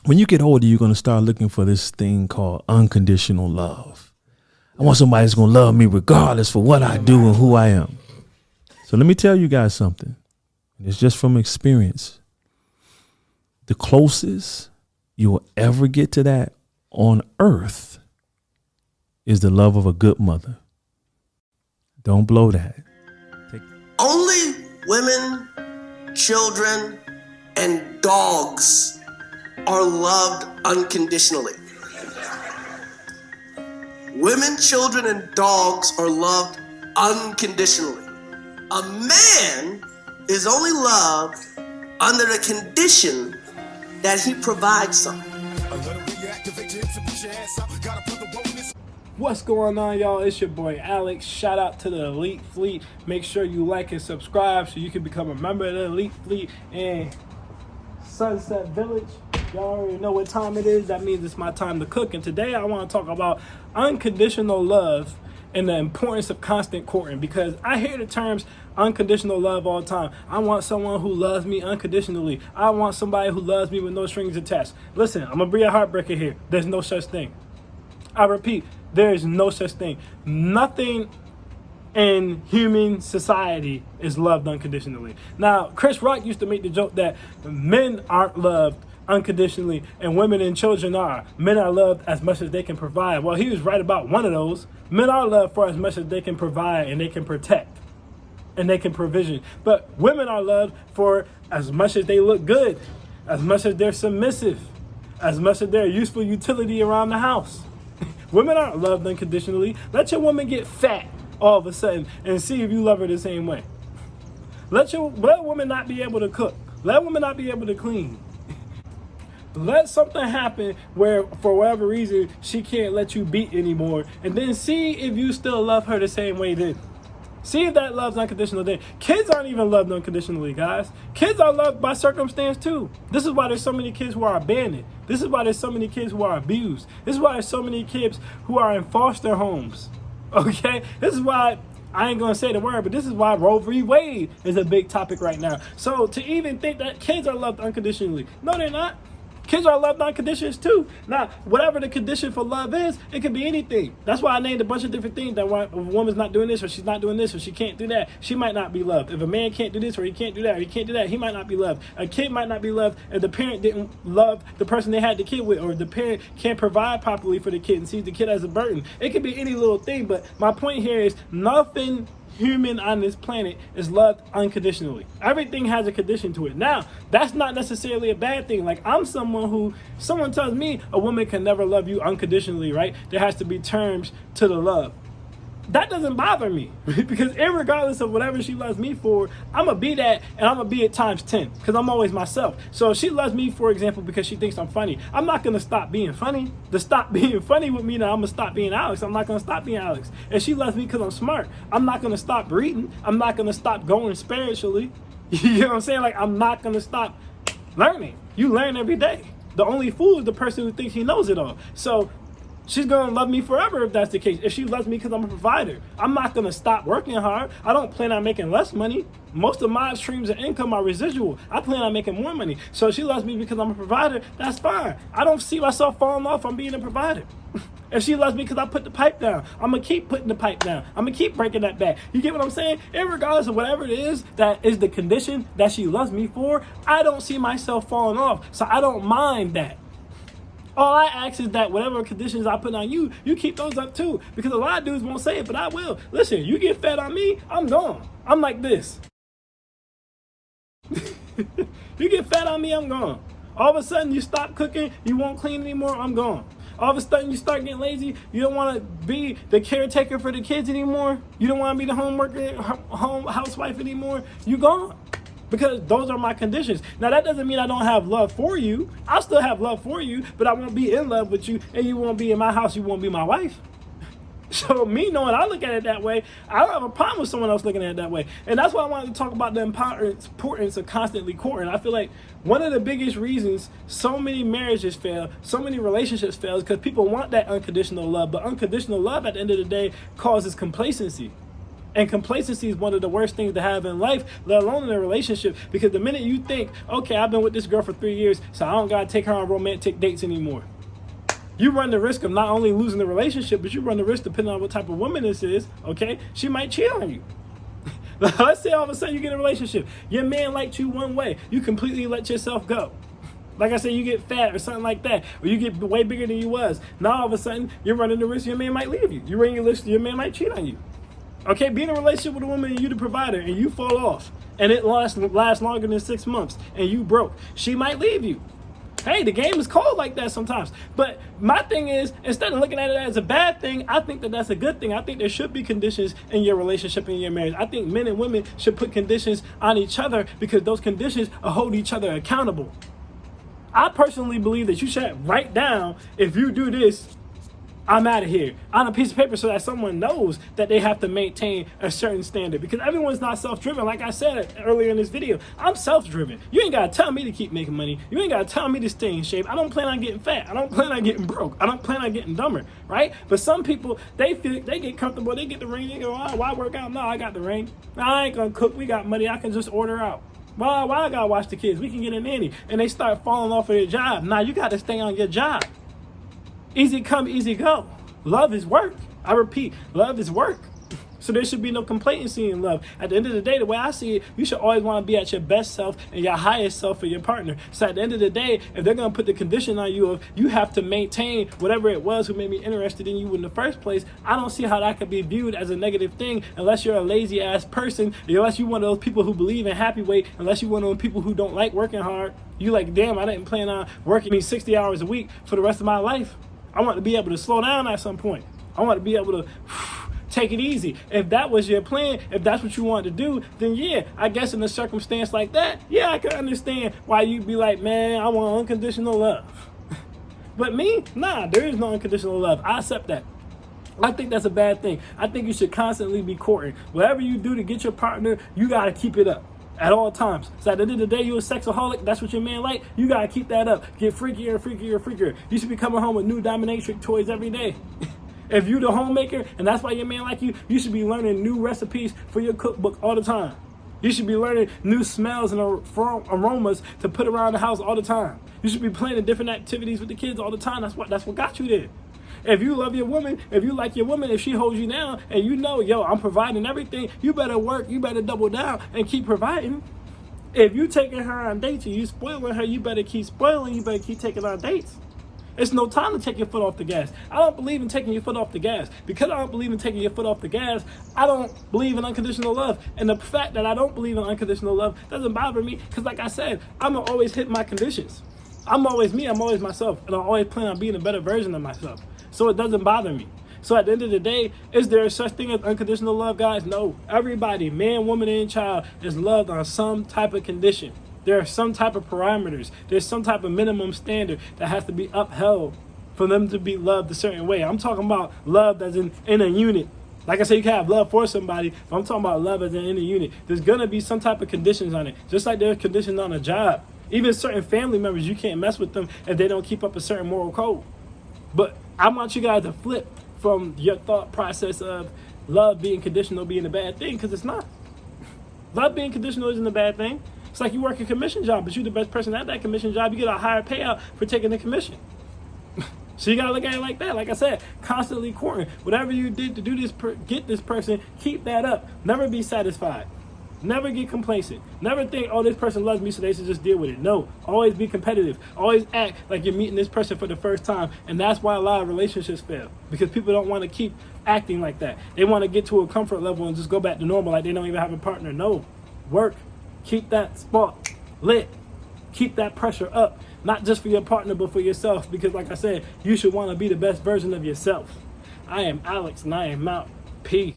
When you get older, you're going to start looking for this thing called unconditional love. I want somebody that's going to love me regardless for what I do and who I am. So let me tell you guys something. It's just from experience. The closest you will ever get to that on earth is the love of a good mother. Don't blow that. Only women, children, and dogs are loved unconditionally. Women, children, and dogs are loved unconditionally. A man is only loved under the condition that he provides something. What's going on, y'all? It's your boy Alex. Shout out to the Elite Fleet. Make sure you like and subscribe so you can become a member of the Elite Fleet and Sunset Village. Y'all already know what time it is. That means it's my time to cook. And today I want to talk about unconditional love and the importance of constant courting, because I hear the terms unconditional love all the time. I want someone who loves me unconditionally. I want somebody who loves me with no strings attached. Listen, I'm going to be a heartbreaker here. There's no such thing. I repeat, there is no such thing. Nothing in human society is loved unconditionally. Now, Chris Rock used to make the joke that men aren't loved unconditionally and women and children are. Men are loved as much as they can provide. Well, he was right about one of those. Men are loved for as much as they can provide and they can protect and they can provision. But women are loved for as much as they look good, as much as they're submissive, as much as they're useful utility around the house. Women aren't loved unconditionally. Let your woman get fat all of a sudden and see if you love her the same way. Let a woman not be able to cook. Let a woman not be able to clean. Let something happen where, for whatever reason, she can't let you beat anymore, and then see if you still love her the same way then. See if that love's unconditional then. Kids aren't even loved unconditionally, guys. Kids are loved by circumstance too. This is why there's so many kids who are abandoned. This is why there's so many kids who are abused. This is why there's so many kids who are in foster homes. Okay? This is why, I ain't gonna say the word, but this is why Roe v. Wade is a big topic right now. So to even think that kids are loved unconditionally, no, they're not. Kids are loved on conditions too. Now, whatever the condition for love is, it could be anything. That's why I named a bunch of different things. That if a woman's not doing this, or she's not doing this, or she can't do that, she might not be loved. If a man can't do this, or he can't do that, or he can't do that, he might not be loved. A kid might not be loved if the parent didn't love the person they had the kid with, or the parent can't provide properly for the kid and sees the kid as a burden. It could be any little thing, but my point here is nothing human on this planet is loved unconditionally. Everything has a condition to it. Now, that's not necessarily a bad thing. Like, I'm someone tells me a woman can never love you unconditionally, right? There has to be terms to the love. That doesn't bother me, because irregardless of whatever she loves me for, I'm going to be that, and I'm going to be it times 10, because I'm always myself. So if she loves me, for example, because she thinks I'm funny, I'm not going to stop being funny. To stop being funny with me, now I'm going to stop being Alex. I'm not going to stop being Alex. If she loves me because I'm smart, I'm not going to stop reading. I'm not going to stop going spiritually. You know what I'm saying? Like, I'm not going to stop learning. You learn every day. The only fool is the person who thinks he knows it all. So she's going to love me forever if that's the case. If she loves me because I'm a provider, I'm not going to stop working hard. I don't plan on making less money. Most of my streams of income are residual. I plan on making more money. So if she loves me because I'm a provider, that's fine. I don't see myself falling off on being a provider. If she loves me because I put the pipe down, I'm going to keep putting the pipe down. I'm going to keep breaking that back. You get what I'm saying? Regardless of whatever it is that is the condition that she loves me for, I don't see myself falling off. So I don't mind that. All I ask is that whatever conditions I put on you, you keep those up too. Because a lot of dudes won't say it, but I will. Listen, you get fed on me, I'm gone. I'm like this. You get fed on me, I'm gone. All of a sudden, you stop cooking, you won't clean anymore, I'm gone. All of a sudden, you start getting lazy, you don't want to be the caretaker for the kids anymore. You don't want to be the housewife anymore, you gone. Because those are my conditions. Now, that doesn't mean I don't have love for you. I'll still have love for you, but I won't be in love with you, and you won't be in my house, you won't be my wife. So me knowing I look at it that way, I don't have a problem with someone else looking at it that way. And that's why I wanted to talk about the importance of constantly courting. I feel like one of the biggest reasons so many marriages fail, so many relationships fail, is because people want that unconditional love. But unconditional love at the end of the day causes complacency. And complacency is one of the worst things to have in life, let alone in a relationship. Because the minute you think, okay, I've been with this girl for 3 years, so I don't got to take her on romantic dates anymore. You run the risk of not only losing the relationship, but you run the risk, depending on what type of woman this is, okay, she might cheat on you. Let's say all of a sudden you get in a relationship. Your man liked you one way. You completely let yourself go. Like I said, you get fat or something like that, or you get way bigger than you was. Now all of a sudden, you're running the risk your man might leave you. You run your risk your man might cheat on you. Okay, be in a relationship with a woman and you the provider, and you fall off, and it lasts longer than 6 months, and you broke. She might leave you. Hey, the game is cold like that sometimes. But my thing is, instead of looking at it as a bad thing, I think that that's a good thing. I think there should be conditions in your relationship, in your marriage. I think men and women should put conditions on each other, because those conditions will hold each other accountable. I personally believe that you should write down, if you do this, I'm out of here, on a piece of paper, so that someone knows that they have to maintain a certain standard. Because everyone's not self-driven. Like I said earlier in this video, I'm self-driven. You ain't got to tell me to keep making money. You ain't got to tell me to stay in shape. I don't plan on getting fat. I don't plan on getting broke. I don't plan on getting dumber, right? But some people, they get comfortable. They get the ring. They go, oh, why work out? No, I got the ring. I ain't going to cook. We got money. I can just order out. Why I got to watch the kids? We can get a nanny. And they start falling off of their job. Now you got to stay on your job. Easy come, easy go. Love is work. I repeat, love is work. So there should be no complacency in love. At the end of the day, the way I see it, you should always want to be at your best self and your highest self for your partner. So at the end of the day, if they're going to put the condition on you of you have to maintain whatever it was who made me interested in you in the first place, I don't see how that could be viewed as a negative thing, unless you're a lazy ass person, unless you're one of those people who believe in happy weight, unless you're one of those people who don't like working hard. You like, damn, I didn't plan on working 60 hours a week for the rest of my life. I want to be able to slow down at some point. I want to be able to take it easy. If that was your plan, if that's what you want to do, then yeah, I guess in a circumstance like that, yeah, I can understand why you'd be like, man, I want unconditional love. But me, nah, there is no unconditional love. I accept that. I think that's a bad thing. I think you should constantly be courting. Whatever you do to get your partner, you got to keep it up at all times. So at the end of the day, you're a sexaholic. That's what your man like. You got to keep that up. Get freakier and freakier and freakier. You should be coming home with new dominatrix toys every day. If you the homemaker and that's why your man like you, you should be learning new recipes for your cookbook all the time. You should be learning new smells and aromas to put around the house all the time. You should be planning different activities with the kids all the time. That's what got you there. If you love your woman, if you like your woman, if she holds you down and you know, yo, I'm providing everything, you better work, you better double down and keep providing. If you taking her on dates and you spoiling her, you better keep spoiling, you better keep taking her on dates. It's no time to take your foot off the gas. I don't believe in taking your foot off the gas. Because I don't believe in taking your foot off the gas, I don't believe in unconditional love. And the fact that I don't believe in unconditional love doesn't bother me, because like I said, I'm going to always hit my conditions. I'm always me, I'm always myself, and I always plan on being a better version of myself. So it doesn't bother me. So at the end of the day, is there such thing as unconditional love, guys? No. Everybody, man, woman, and child, is loved on some type of condition. There are some type of parameters. There's some type of minimum standard that has to be upheld for them to be loved a certain way. I'm talking about love as in a unit. Like I said, you can have love for somebody, but I'm talking about love as in a unit. There's going to be some type of conditions on it, just like there's conditions on a job. Even certain family members, you can't mess with them if they don't keep up a certain moral code. But I want you guys to flip from your thought process of love being conditional being a bad thing, because it's not. Love being conditional isn't a bad thing. It's like you work a commission job, but you're the best person at that commission job. You get a higher payout for taking the commission. So you got to look at it like that. Like I said, constantly courting. Whatever you did to do this, get this person, keep that up. Never be satisfied. Never get complacent. Never think, oh, this person loves me, so they should just deal with it. No, always be competitive. Always act like you're meeting this person for the first time. And that's why a lot of relationships fail, because people don't want to keep acting like that. They want to get to a comfort level and just go back to normal, like they don't even have a partner. No, work. Keep that spark lit. Keep that pressure up. Not just for your partner, but for yourself. Because like I said, you should want to be the best version of yourself. I am Alex, and I am out. Peace.